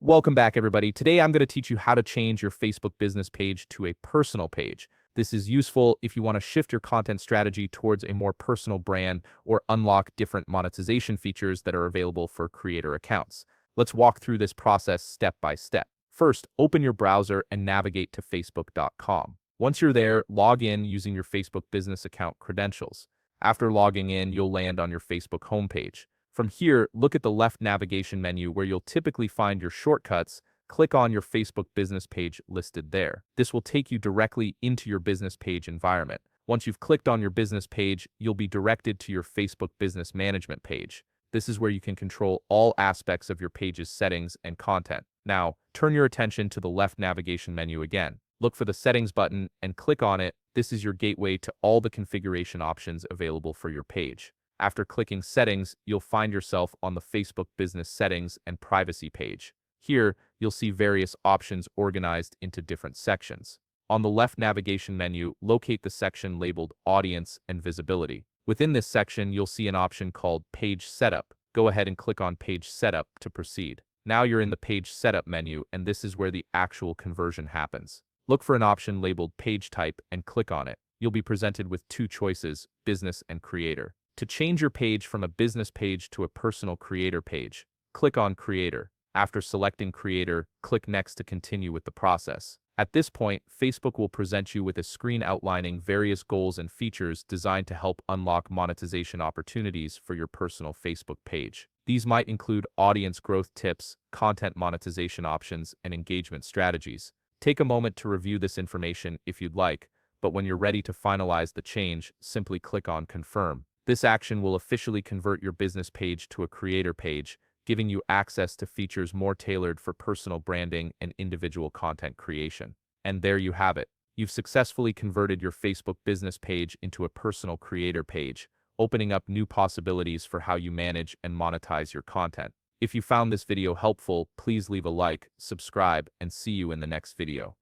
Welcome back, everybody. Today, I'm going to teach you how to change your Facebook business page to a personal page. This is useful if you want to shift your content strategy towards a more personal brand or unlock different monetization features that are available for creator accounts. Let's walk through this process step by step. First, open your browser and navigate to facebook.com. Once you're there, log in using your Facebook business account credentials. After logging in, you'll land on your Facebook homepage. From here, look at the left navigation menu where you'll typically find your shortcuts. Click on your Facebook business page listed there. This will take you directly into your business page environment. Once you've clicked on your business page, you'll be directed to your Facebook business management page. This is where you can control all aspects of your page's settings and content. Now, turn your attention to the left navigation menu again. Look for the settings button and click on it. This is your gateway to all the configuration options available for your page. After clicking Settings, you'll find yourself on the Facebook Business Settings and Privacy page. Here, you'll see various options organized into different sections. On the left navigation menu, locate the section labeled Audience and Visibility. Within this section, you'll see an option called Page Setup. Go ahead and click on Page Setup to proceed. Now you're in the Page Setup menu, and this is where the actual conversion happens. Look for an option labeled Page Type and click on it. You'll be presented with two choices, Business and Creator. To change your page from a business page to a personal creator page, click on Creator. After selecting Creator, click Next to continue with the process. At this point, Facebook will present you with a screen outlining various goals and features designed to help unlock monetization opportunities for your personal Facebook page. These might include audience growth tips, content monetization options, and engagement strategies. Take a moment to review this information if you'd like, but when you're ready to finalize the change, simply click on Confirm. This action will officially convert your business page to a creator page, giving you access to features more tailored for personal branding and individual content creation. And there you have it. You've successfully converted your Facebook business page into a personal creator page, opening up new possibilities for how you manage and monetize your content. If you found this video helpful, please leave a like, subscribe, and see you in the next video.